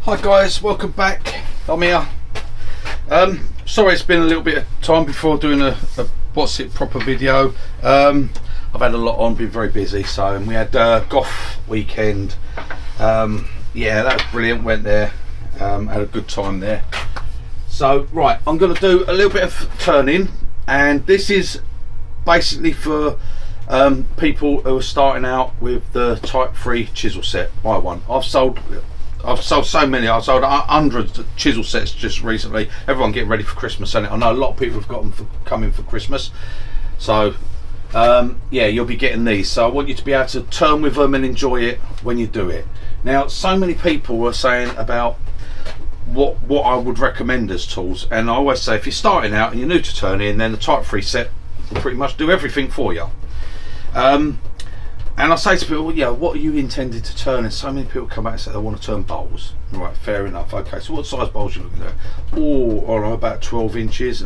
Hi guys, welcome back. I'm here. Sorry it's been a little bit of time before doing a what's it proper video. I've had a lot on, been very busy, so we had golf weekend. Yeah, that was brilliant, went there, had a good time there. So right, I'm going to do a little bit of turning, and this is basically for people who are starting out with the Type 3 chisel set. Buy one. I've sold so many. I've sold hundreds of chisel sets just recently. Everyone getting ready for Christmas, and I know a lot of people have got them coming for Christmas. So yeah, you'll be getting these. So I want you to be able to turn with them and enjoy it when you do it. Now, so many people were saying about what I would recommend as tools, and I always say if you're starting out and you're new to turning, then the Type 3 set will pretty much do everything for you. And I say to people, well, yeah, what are you intended to turn? And so many people come back and say they want to turn bowls. Right, fair enough. Okay, so what size bowls are you looking at? Oh, about 12 inches.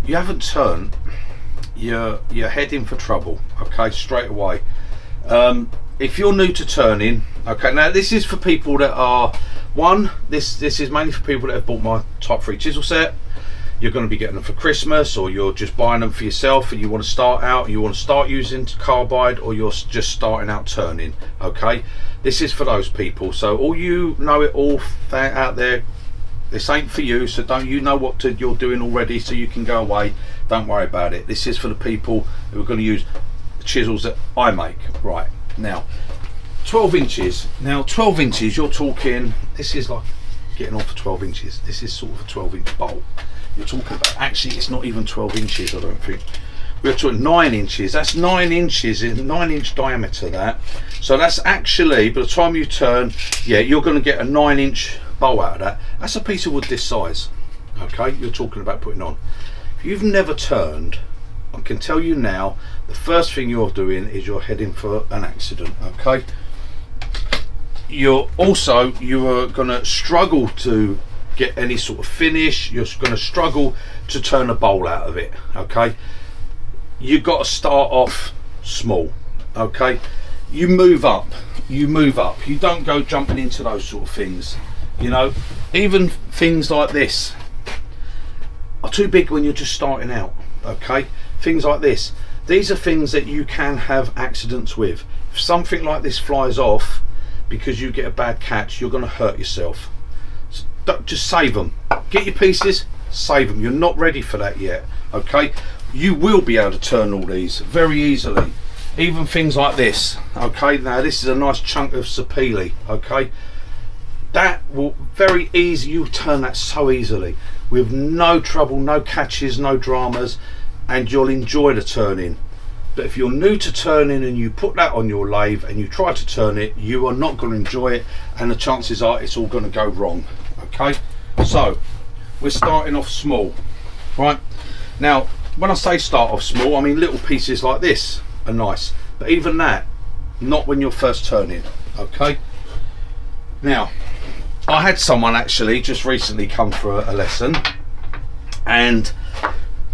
You haven't turned, you're heading for trouble, okay, straight away. If you're new to turning, okay, now this is for people that are, this is mainly for people that have bought my Type 3 chisel set. You're going to be getting them for Christmas, or you're just buying them for yourself and you want to start out, you want to start using Carbide, or you're just starting out turning. Okay, this is for those people. So all you know it all out there, this ain't for you, so don't, you know what you're doing already, so you can go away, don't worry about it. This is for the people who are going to use the chisels that I make. Right, now 12 inches. Now 12 inches, you're talking, this is like getting on for 12 inches. This is sort of a 12-inch bolt you're talking about. Actually, it's not even 12 inches, I don't think. We're talking 9 inches. That's 9 inches, 9-inch diameter, that. So that's actually, by the time you turn, yeah, you're going to get a 9-inch bowl out of that. That's a piece of wood this size, okay, you're talking about putting on. If you've never turned, I can tell you now, the first thing you're doing is you're heading for an accident, okay. You are going to struggle to get any sort of finish. You're going to struggle to turn a bowl out of it, okay. You've got to start off small, okay. You move up, you don't go jumping into those sort of things, you know. Even things like this are too big when you're just starting out, okay. Things like this, these are things that you can have accidents with. If something like this flies off because you get a bad catch, you're going to hurt yourself. So don't, just save them. Get your pieces, save them. You're not ready for that yet, okay. You will be able to turn all these very easily. Even things like this, okay. Now this is a nice chunk of sapele, okay. That will very easy, you turn that so easily with no trouble, no catches, no dramas, and you'll enjoy the turning. But if you're new to turning and you put that on your lathe and you try to turn it, you are not going to enjoy it, and the chances are it's all going to go wrong, okay. So we're starting off small, right. Now when I say start off small, I mean little pieces like this are nice, but even that, not when you're first turning, okay. Now I had someone actually just recently come for a lesson, and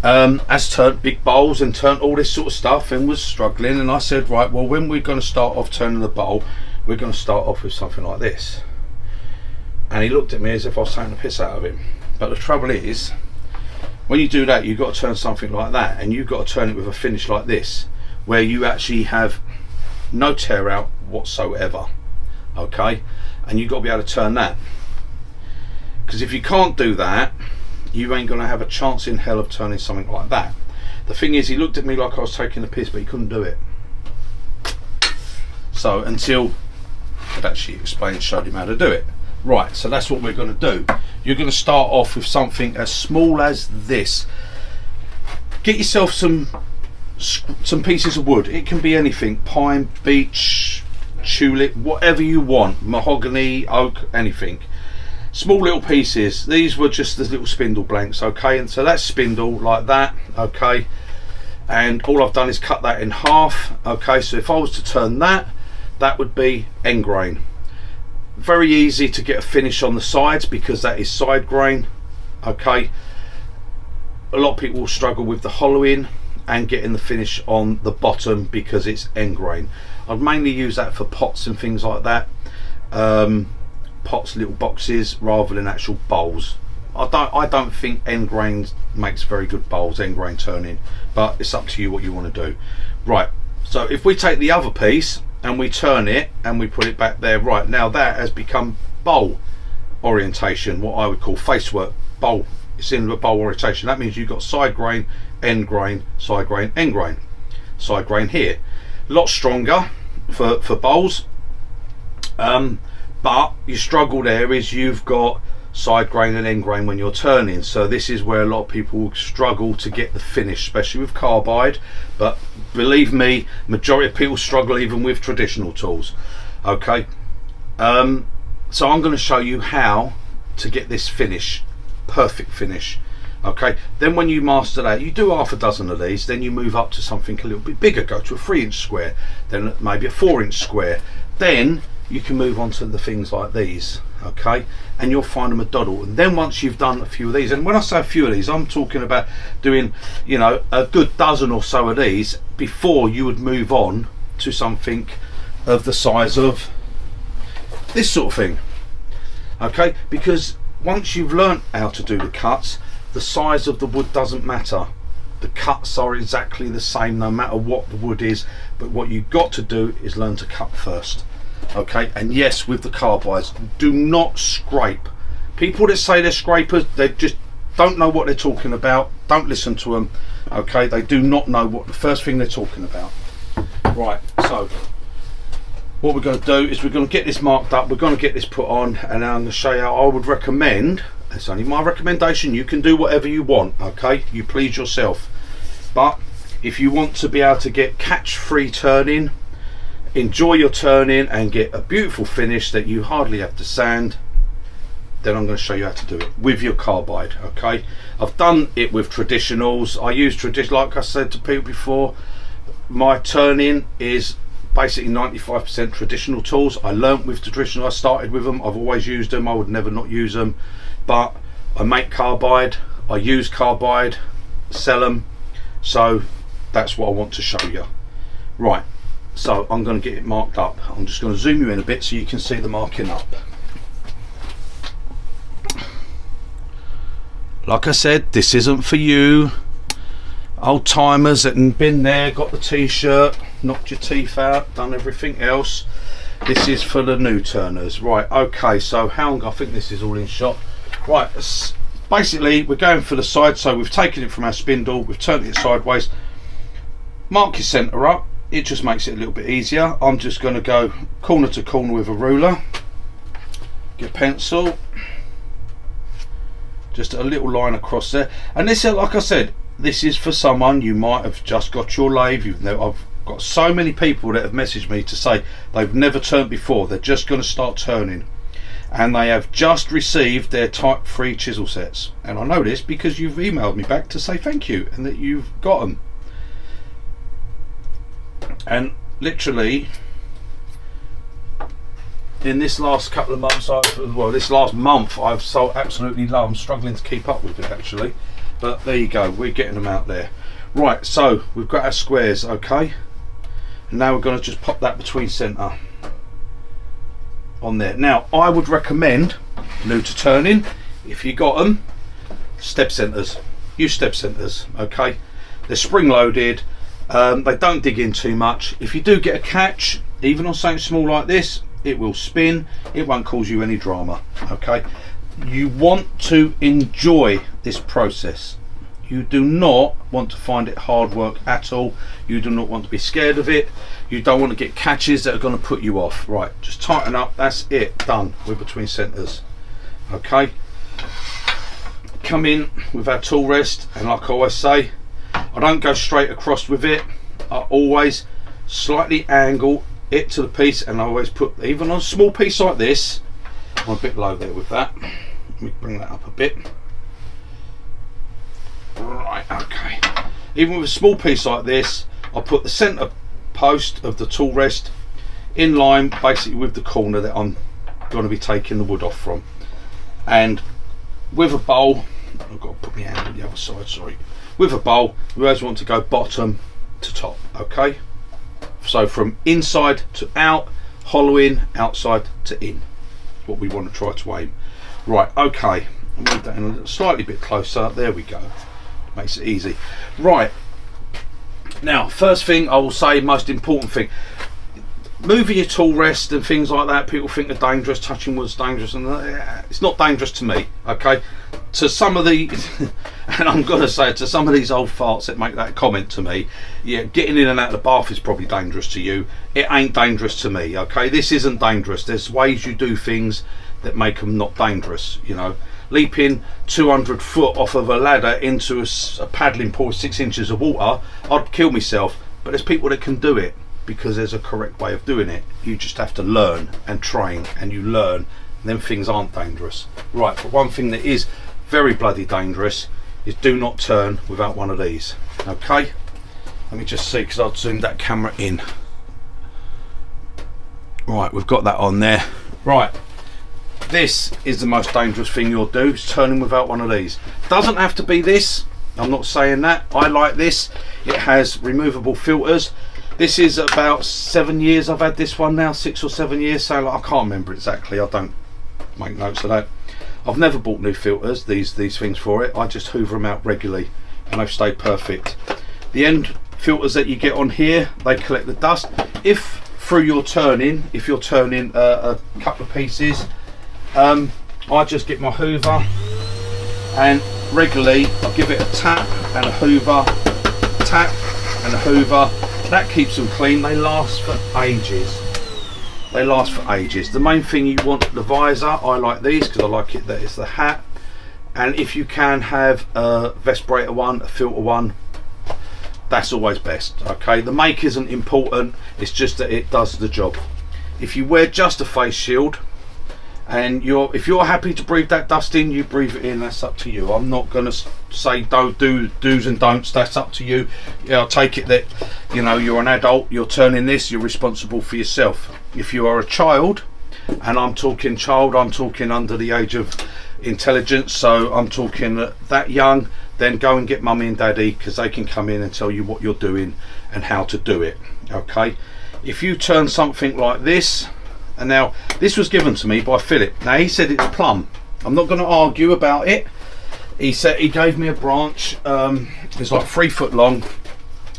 has turned big bowls and turned all this sort of stuff and was struggling, and I said, right, well, when we're going to start off turning the bowl, we're going to start off with something like this. And he looked at me as if I was taking the piss out of him. But the trouble is, when you do that, you've got to turn something like that, and you've got to turn it with a finish like this, where you actually have no tear out whatsoever, okay. And you've got to be able to turn that, because if you can't do that, you ain't going to have a chance in hell of turning something like that. The thing is, he looked at me like I was taking the piss, but he couldn't do it. So until I'd actually explained, showed him how to do it. Right, so that's what we're going to do. You're going to start off with something as small as this. Get yourself some pieces of wood. It can be anything: pine, beech, tulip, whatever you want, mahogany, oak, anything. Small little pieces. These were just the little spindle blanks, okay. And so that's spindle like that, okay. And all I've done is cut that in half, okay. So if I was to turn that, that would be end grain. Very easy to get a finish on the sides because that is side grain, okay. A lot of people will struggle with the hollowing and getting the finish on the bottom because it's end grain. I'd mainly use that for pots and things like that. pots, little boxes, rather than actual bowls. I don't think end grain makes very good bowls, end grain turning, but it's up to you what you want to do. Right, so if we take the other piece and we turn it and we put it back there, right, now that has become bowl orientation, what I would call facework bowl. It's in the bowl orientation. That means you've got side grain, end grain, side grain, end grain. Side grain here, a lot stronger for bowls, but your struggle there is you've got side grain and end grain when you're turning. So this is where a lot of people struggle to get the finish, especially with carbide, but believe me, majority of people struggle even with traditional tools. Okay, so I'm going to show you how to get this finish, perfect finish. Okay, then when you master that, you do half a dozen of these, then you move up to something a little bit bigger, go to a 3-inch square, then maybe a 4-inch square, then you can move on to the things like these. Okay, and you'll find them a doddle. And then once you've done a few of these, and when I say a few of these, I'm talking about doing, you know, a good dozen or so of these before you would move on to something of the size of this sort of thing. Okay, because once you've learnt how to do the cuts, the size of the wood doesn't matter. The cuts are exactly the same no matter what the wood is, but what you've got to do is learn to cut first. Okay, and yes, with the carbides, do not scrape. People that say they're scrapers, they just don't know what they're talking about. Don't listen to them. Okay, they do not know what the first thing they're talking about. Right, so what we're going to do is we're going to get this marked up, we're going to get this put on, and I'm going to show you how I would recommend. It's only my recommendation, you can do whatever you want, okay, you please yourself, but if you want to be able to get catch free turning, enjoy your turning and get a beautiful finish that you hardly have to sand, then I'm going to show you how to do it with your carbide. Okay, I've done it with traditionals. I use traditional, like I said to people before, my turning is basically 95% traditional tools. I learnt with traditional, I started with them, I've always used them, I would never not use them, but I make carbide, I use carbide, sell them, so that's what I want to show you. Right, so I'm going to get it marked up. I'm just going to zoom you in a bit so you can see the marking up. Like I said, this isn't for you old timers that have been there, got the t-shirt, knocked your teeth out, done everything else. This is for the new turners. Right, okay, so how long, I think this is all in shot. Right, basically we're going for the side, so we've taken it from our spindle, we've turned it sideways. Mark your centre up, it just makes it a little bit easier. I'm just going to go corner to corner with a ruler, get a pencil, just a little line across there. And this, like I said, this is for someone, you might have just got your lathe. I've got so many people that have messaged me to say they've never turned before, they're just going to start turning, and they have just received their type 3 chisel sets. And I know this because you've emailed me back to say thank you and that you've got them. And literally in this last couple of months, this last month I've sold absolutely low. I'm struggling to keep up with it actually, but there you go, we're getting them out there. Right, so we've got our squares, okay, and now we're going to just pop that between centre on there. Now I would recommend, new to turning, if you got them, step centres. Use step centres, okay, they're spring loaded. They don't dig in too much. If you do get a catch, even on something small like this, it will spin, it won't cause you any drama. Okay, you want to enjoy this process. You do not want to find it hard work at all. You do not want to be scared of it. You don't want to get catches that are going to put you off. Right, just tighten up, that's it, done. We're between centres. Okay, come in with our tool rest, and like I always say, I don't go straight across with it. I always slightly angle it to the piece, and I always put, even on a small piece like this, I'm a bit low there with that. Let me bring that up a bit. Right, okay. Even with a small piece like this, I put the centre post of the tool rest in line basically with the corner that I'm going to be taking the wood off from. And with a bowl, I've got to put my hand on the other side, sorry. With a bowl, we always want to go bottom to top, okay? So from inside to out, hollow in, outside to in, what we want to try to aim. Right, okay, I'll move that in a little, slightly bit closer. There we go. Makes it easy. Right, now first thing I will say, most important thing, moving your tool rest and things like that, people think are dangerous, touching wood's dangerous, and it's not dangerous to me, okay? To some of the, and I'm going to say to some of these old farts that make that comment to me, yeah, getting in and out of the bath is probably dangerous to you. It ain't dangerous to me, okay? This isn't dangerous. There's ways you do things that make them not dangerous, you know. Leaping 200 foot off of a ladder into a paddling pool with 6 inches of water, I'd kill myself, but there's people that can do it, because there's a correct way of doing it. You just have to learn and train, and you learn, and then things aren't dangerous. Right, but one thing that is very bloody dangerous is do not turn without one of these. Okay, let me just see, because I'll zoom that camera in. Right, we've got that on there. Right, this is the most dangerous thing you'll do, is turning without one of these. Doesn't have to be this, I'm not saying that. I like this. It has removable filters. This is about 7 years I've had this one now, 6 or 7 years, so like, I can't remember exactly, I don't make notes of that. I've never bought new filters, these things for it. I just hoover them out regularly and they've stayed perfect. The end filters that you get on here, they collect the dust. If through your turning, if you're turning a couple of pieces, I just get my hoover and regularly I give it a tap and a hoover, tap and a hoover. That keeps them clean. They last for ages. They last for ages. The main thing you want, the visor, I like these because I like it that it's the hat, and if you can have a Vesperator one, a filter one, that's always best. Okay, the make isn't important, it's just that it does the job. If you wear just a face shield and if you're happy to breathe that dust in, you breathe it in, that's up to you. I'm not going to say don't do do's and don'ts, that's up to you. Yeah, I'll take it that, you know, you're an adult, you're turning this, you're responsible for yourself. If you are a child, and I'm talking child, I'm talking under the age of intelligence, so I'm talking that young, then go and get mummy and daddy, because they can come in and tell you what you're doing and how to do it. Okay, if you turn something like this, and now this was given to me by Philip. Now he said it's plumb. I'm not going to argue about it. He said he gave me a branch. It's like 3 foot long,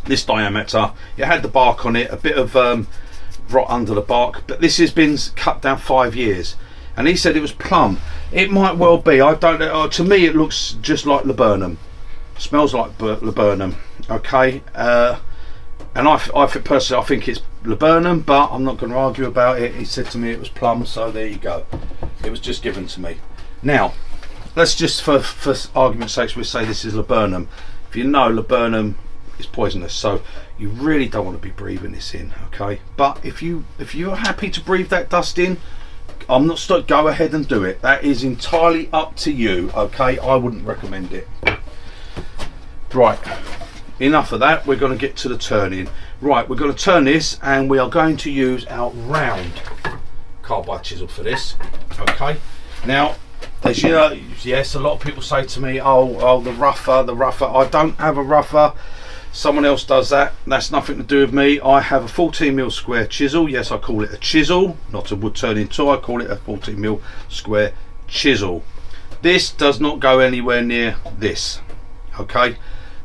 this diameter. It had the bark on it, a bit of rot under the bark, but this has been cut down 5 years, and he said it was plumb. It might well be. I don't know. To me, it looks just like laburnum. Smells like laburnum. Okay. And I personally, I think it's laburnum, but I'm not going to argue about it. He said to me it was plum, so there you go. It was just given to me. Now, let's just, for argument's sake, we'll say this is laburnum. If you know, laburnum is poisonous, so you really don't want to be breathing this in. Okay, but if you're happy to breathe that dust in, I'm not stuck. Go ahead and do it. That is entirely up to you. Okay, I wouldn't recommend it. Right. Enough of that, we're going to get to the turning. Right, we're going to turn this and we are going to use our round carbide chisel for this. Okay, now as you know, yes, a lot of people say to me, oh the rougher. I don't have a rougher, someone else does that. That's nothing to do with me. I have a 14mm square chisel. Yes, I call it a chisel, not a wood turning tool. I call it a 14mm square chisel. This does not go anywhere near this. Okay,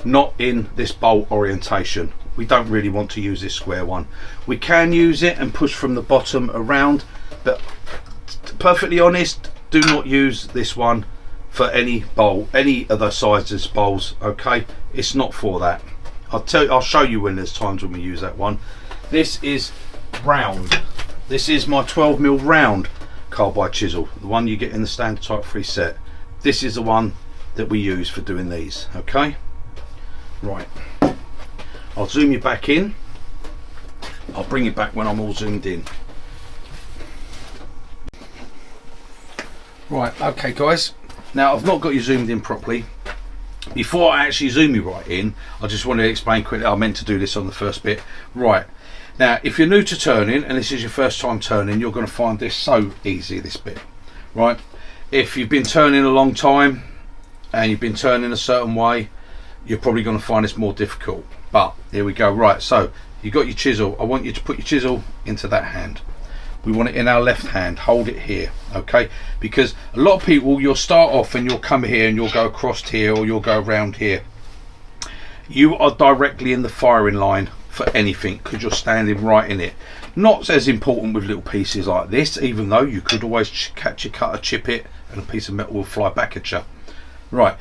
not in this bolt orientation. We don't really want to use this square one. We can use it and push from the bottom around, but perfectly honest, do not use this one for any bowl, any of the sizes bowls. Okay, it's not for that. I'll show you when there's times when we use that one. This is round. This is my 12mm round carbide chisel, the one you get in the standard Type 3 set. This is the one that we use for doing these. Okay, right, I'll zoom you back in. I'll bring you back when I'm all zoomed in. Right, okay guys, now I've not got you zoomed in properly. Before I actually zoom you right in, I just want to explain quickly. I meant to do this on the first bit. Right, now if you're new to turning and this is your first time turning, you're going to find this so easy, this bit. Right, if you've been turning a long time and you've been turning a certain way, you're probably going to find this more difficult, but here we go. Right, so you got your chisel. I want you to put your chisel into that hand. we want it in our left hand. Hold it here, okay? Because a lot of people, you'll start off and you'll come here and you'll go across here, or you'll go around here. You are directly in the firing line for anything because you're standing right in it. Not as important with little pieces like this, even though you could always catch your cutter, chip it, and a piece of metal will fly back at you. Right,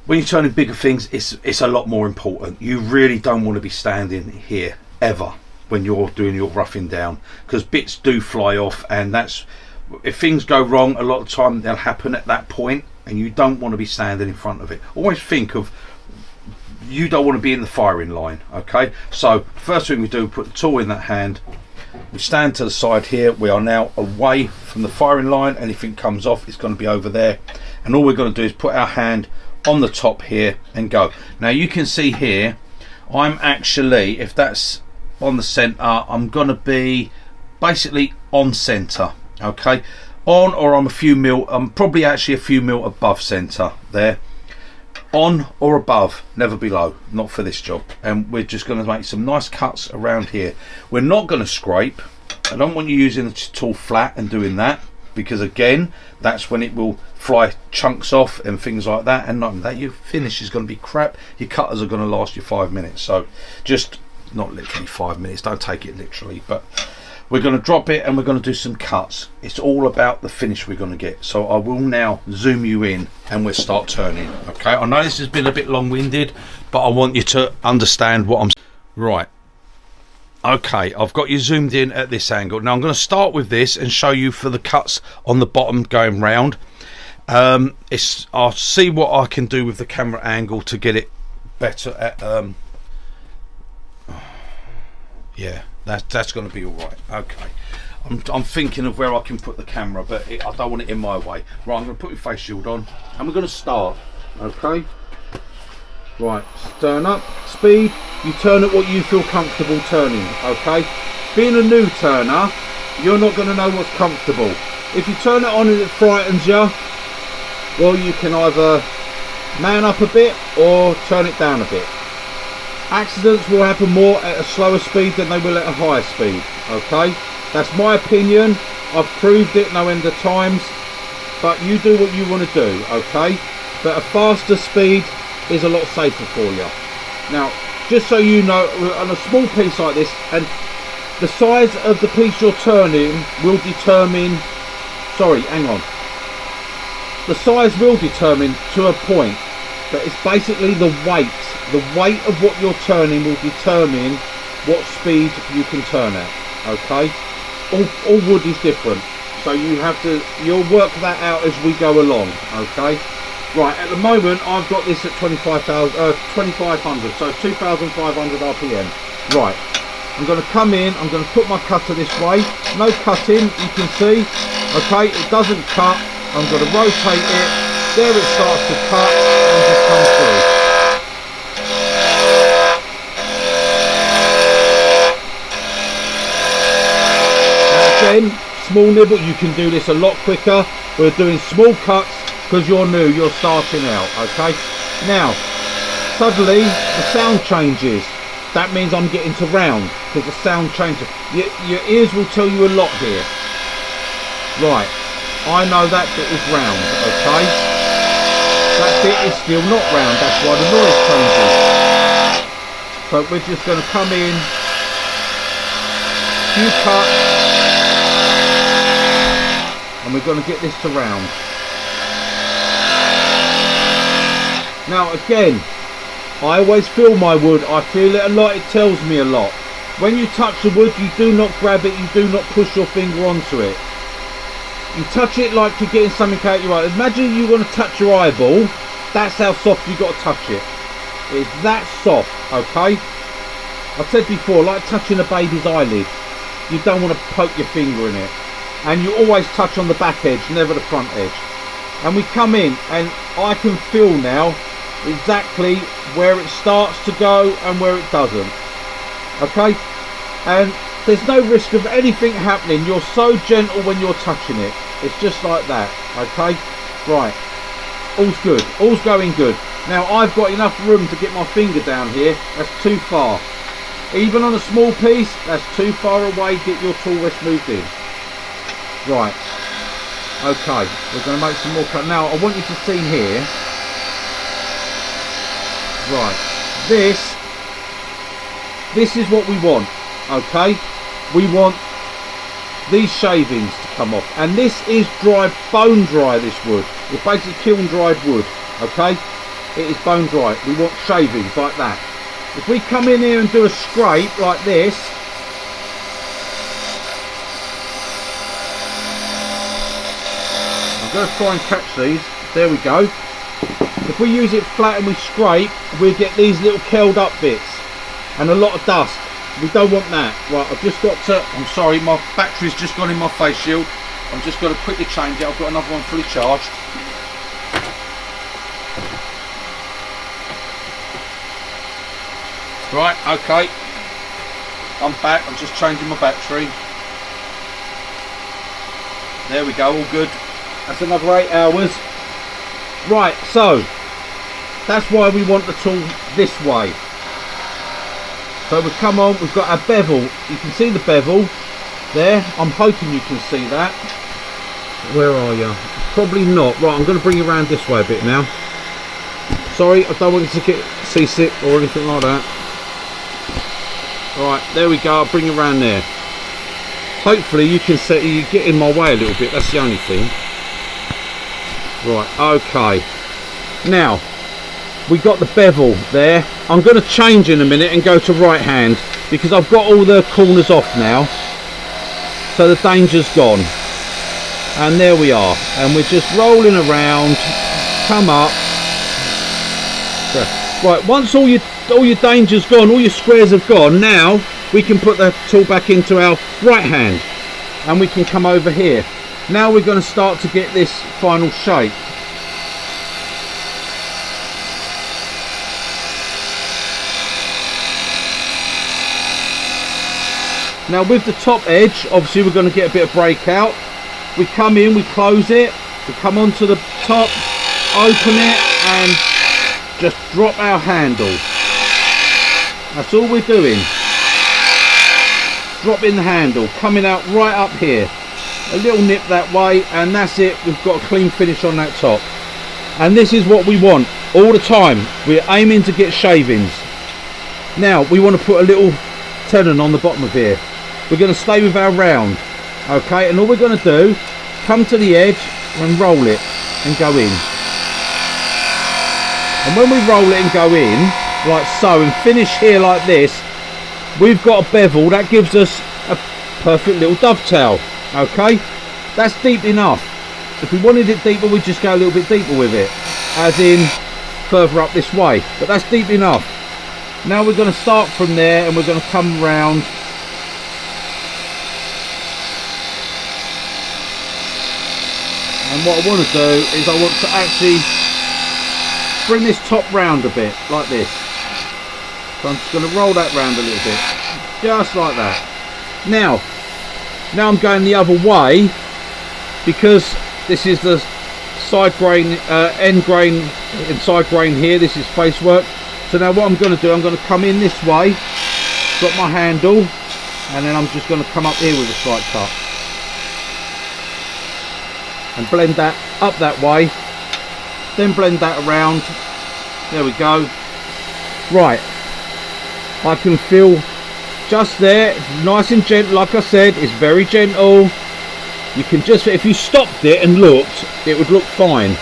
when you're turning bigger things, it's a lot more important. You really don't want to be standing here ever when you're doing your roughing down, because bits do fly off, and that's, if things go wrong, a lot of the time they'll happen at that point, and you don't want to be standing in front of it. Always think of, you don't want to be in the firing line, okay? So first thing we do, put the tool in that hand, we stand to the side here, we are now away from the firing line. Anything comes off, it's going to be over there, and all we're going to do is put our hand on the top here and go. Now you can see here, I'm actually, if that's on the center, I'm going to be basically on center, okay? On, or I'm a few mil, I'm probably actually a few mil above center there. On or above, never below, not for this job. And we're just going to make some nice cuts around here. We're not going to scrape. I don't want you using the tool flat and doing that, because again, that's when it will fly chunks off and things like that, and not that, your finish is going to be crap. Your cutters are going to last you 5 minutes. So just, not literally 5 minutes, don't take it literally, but we're going to drop it and we're going to do some cuts. It's all about the finish we're going to get. So I will now zoom you in and we'll start turning. Okay, I know this has been a bit long-winded, but I want you to understand what I'm right. Okay, I've got you zoomed in at this angle. Now I'm going to start with this and show you for the cuts on the bottom going round. I'll see what I can do with the camera angle to get it better at yeah, that's going to be all right. Okay, I'm thinking of where I can put the camera, but I don't want it in my way. Right, I'm going to put my face shield on and we're going to start. Okay, right, turn up, speed, you turn at what you feel comfortable turning. Okay, being a new turner, you're not going to know what's comfortable. If you turn it on and it frightens you, well, you can either man up a bit or turn it down a bit. Accidents will happen more at a slower speed than they will at a higher speed. Okay, that's my opinion. I've proved it no end of times, but you do what you want to do. Okay, but a faster speed is a lot safer for you. Now, just so you know, on a small piece like this, and the size of the piece you're turning will determine, sorry, hang on, the size will determine to a point, but it's basically the weight of what you're turning will determine what speed you can turn at. Okay, all wood is different, so you'll work that out as we go along. Okay, right, at the moment I've got this at 2500, so 2500 RPM. Right, I'm going to come in, I'm going to put my cutter this way, no cutting, you can see. Okay, it doesn't cut. I'm going to rotate it, there it starts to cut and just come through. Again, small nibble, you can do this a lot quicker. We're doing small cuts because you're new, you're starting out. Okay, now suddenly the sound changes. That means I'm getting to round because the sound changes. Your ears will tell you a lot here. Right, I know that bit is round. Okay, that bit is still not round, that's why the noise changes. So we're just going to come in, few cuts, and we're going to get this to round. Now again, I always feel my wood, I feel it a lot, it tells me a lot. When you touch the wood, you do not grab it, you do not push your finger onto it. You touch it like you're getting something out your eye. Imagine you want to touch your eyeball, that's how soft you got to touch it. It's that soft, okay? I've said before, like touching a baby's eyelid. You don't want to poke your finger in it. And you always touch on the back edge, never the front edge. And we come in and I can feel now exactly where it starts to go and where it doesn't. Okay, and there's no risk of anything happening. You're so gentle when you're touching it. It's just like that. Okay, right, all's good, all's going good. Now I've got enough room to get my finger down here. That's too far. Even on a small piece, that's too far away. Get your tool rest moved in. Right, okay, we're going to make some more cut. Now I want you to see here, right, this is what we want, okay? We want these shavings to come off, and this is dry, bone dry, this wood. It's basically kiln dried wood, okay? It is bone dry. We want shavings like that. If we come in here and do a scrape like this, I'm going to try and catch these. There we go. If we use it flat and we scrape, we get these little curled up bits and a lot of dust. We don't want that. Right, I've just got to, I'm sorry, my battery's just gone in my face shield. I'm just going to quickly change it. I've got another one fully charged. Right, okay. I'm back. I'm just changing my battery. There we go, all good. That's another 8 hours. Right, so that's why we want the tool this way. So we've come on, we've got our bevel. You can see the bevel there. I'm hoping you can see that. Where are you? Probably not. Right, I'm going to bring you around this way a bit now. Sorry, I don't want you to get seasick or anything like that. Right, there we go. I'll bring you around there. Hopefully you can see, you get in my way a little bit. That's the only thing. Right, okay. Now, we got the bevel there. I'm going to change in a minute and go to right hand because I've got all the corners off now, so the danger's gone. And there we are, and we're just rolling around. Come up. Right, once all your danger's gone, all your squares have gone, now we can put the tool back into our right hand and we can come over here. Now we're going to start to get this final shape. Now with the top edge, obviously we're going to get a bit of breakout. We come in, we close it, we come onto the top, open it and just drop our handle. That's all we're doing. Dropping the handle, coming out right up here. A little nip that way and that's it. We've got a clean finish on that top. And this is what we want all the time. We're aiming to get shavings. Now we want to put a little tenon on the bottom of here. We're going to stay with our round, okay, and all we're going to do, come to the edge and roll it and go in. And when we roll it and go in like so and finish here like this, we've got a bevel that gives us a perfect little dovetail, okay? That's deep enough. If we wanted it deeper, we'd just go a little bit deeper with it, as in further up this way, but that's deep enough. Now we're going to start from there and we're going to come round. And what I want to do is I want to actually bring this top round a bit, like this. So I'm just going to roll that round a little bit, just like that. Now I'm going the other way because this is the side grain, end grain and side grain here. This is face work. So now what I'm going to do, I'm going to come in this way, drop my handle, and then I'm just going to come up here with a slight cut. And blend that up that way, then blend that around. There we go. Right, I can feel just there, nice and gentle. Like I said, it's very gentle. You can just, if you stopped it and looked, it would look fine.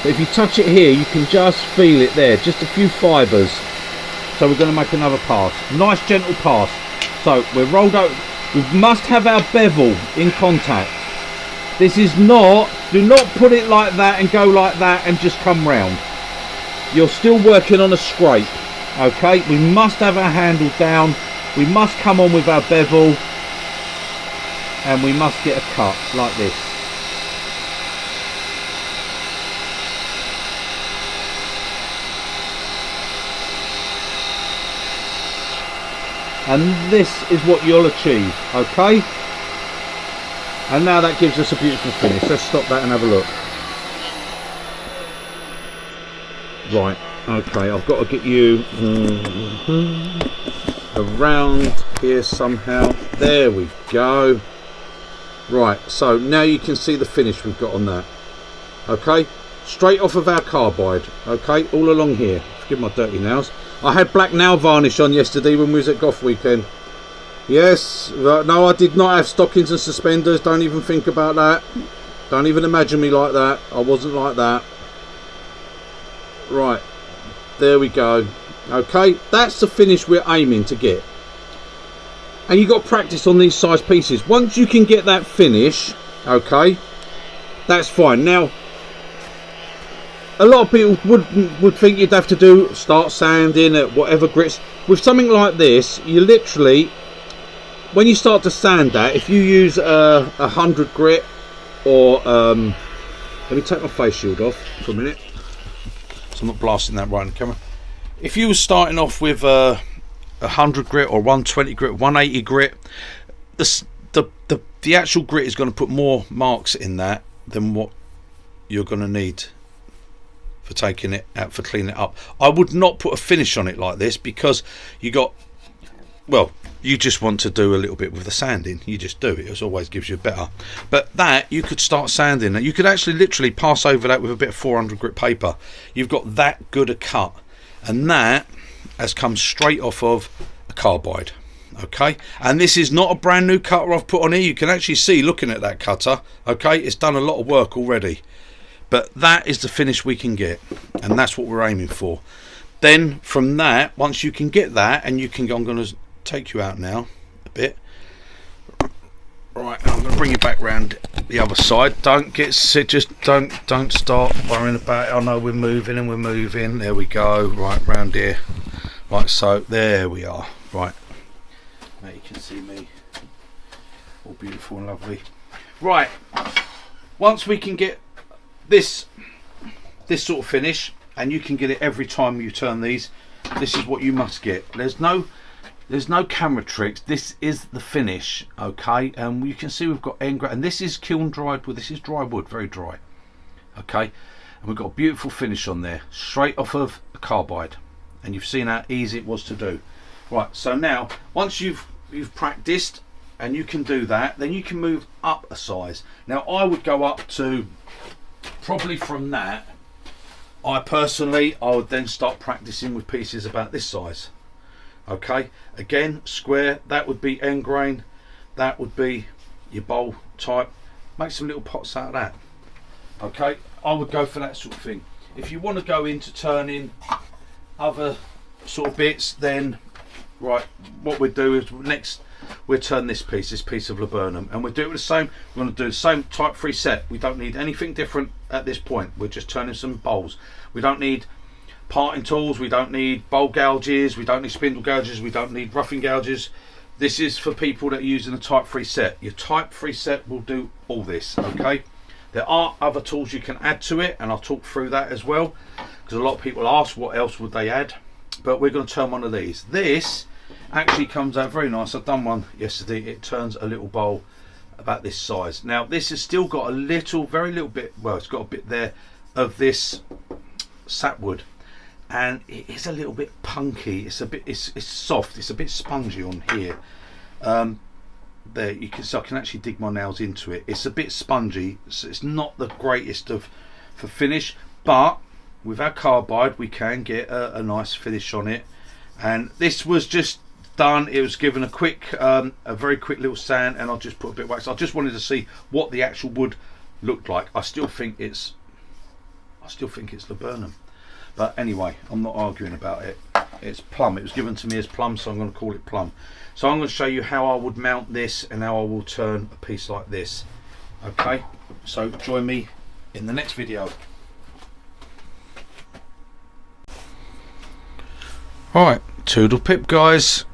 But if you touch it here, you can just feel it there, just a few fibres. So we're going to make another pass, nice gentle pass. So we're rolled out. We must have our bevel in contact. This is not, do not put it like that and go like that and just come round. You're still working on a scrape, okay? We must have our handle down. We must come on with our bevel and we must get a cut like this. And this is what you'll achieve, okay? And now that gives us a beautiful finish. Let's stop that and have a look. Right, okay, I've got to get you around here somehow. There we go. Right, so now you can see the finish we've got on that. Okay, straight off of our carbide. Okay, all along here. Forgive my dirty nails. I had black nail varnish on yesterday when we was at Goth Weekend. Yes, no, I did not have stockings and suspenders. Don't even think about that. Don't even imagine me like that. I wasn't like that. Right, there we go. Okay, that's the finish we're aiming to get. And you got to practice on these size pieces. Once you can get that finish, okay, that's fine. Now, a lot of people would think you'd have to start sanding at whatever grits. With something like this, you literally, when you start to sand that, if you use a 100 grit or let me take my face shield off for a minute so I'm not blasting that right on the camera. If you were starting off with a 100 grit or 120 grit, 180 grit, the actual grit is going to put more marks in that than what you're going to need for taking it out, for cleaning it up. I would not put a finish on it like this, because you just want to do a little bit with the sanding. You just do it. It always gives you better. But that, you could start sanding that. You could actually literally pass over that with a bit of 400 grit paper. You've got that good a cut, and that has come straight off of a carbide. Okay, and this is not a brand new cutter I've put on here. You can actually see, looking at that cutter, okay, it's done a lot of work already. But that is the finish we can get, and that's what we're aiming for. Then from that, once you can get that, and you can go, I'm going to take you out now a bit. Right, I'm going to bring you back round the other side. Don't get sick, just don't start worrying about it. I know we're moving and we're moving. There we go. Right, round here. Like so. There we are. Right. Now you can see me. All beautiful and lovely. Right. Once we can get this sort of finish, and you can get it every time you turn these, this is what you must get. There's no camera tricks. This is the finish, okay? And you can see we've got end grain, and this is kiln dried wood. This is dry wood, very dry, okay? And we've got a beautiful finish on there, straight off of a carbide, and you've seen how easy it was to do. Right, so now once you've practiced and you can do that, then you can move up a size. Now I would go up to, probably from that, I would then start practicing with pieces about this size. Okay, again, square, that would be end grain, that would be your bowl type. Make some little pots out of that. Okay, I would go for that sort of thing. If you want to go into turning other sort of bits, then right, what we do is next we'll turn this piece of laburnum, and we'll do it with the same. We're going to do the same type 3 set. We don't need anything different at this point. We're just turning some bowls. We don't need parting tools, we don't need bowl gouges, we don't need spindle gouges, we don't need roughing gouges. This is for people that are using a type 3 set. Your type 3 set will do all this, okay? There are other tools you can add to it, and I'll talk through that as well, because a lot of people ask what else would they add, but we're going to turn one of these. This actually comes out very nice. I've done one yesterday. It turns a little bowl about this size. Now this has still got a little, very little bit, well, it's got a bit there of this sapwood, and it is a little bit punky. It's a bit, it's soft, it's a bit spongy on here. There you can, so I can actually dig my nails into it. It's a bit spongy, so it's not the greatest for finish, but with our carbide we can get a nice finish on it. And this was just done, it was given a quick a very quick little sand, and I'll just put a bit of wax. I just wanted to see what the actual wood looked like. I still think it's laburnum, but anyway, I'm not arguing about it. It's plum. It was given to me as plum, so I'm going to call it plum. So I'm going to show you how I would mount this and how I will turn a piece like this. Okay, so join me in the next video. Alright, toodle pip guys.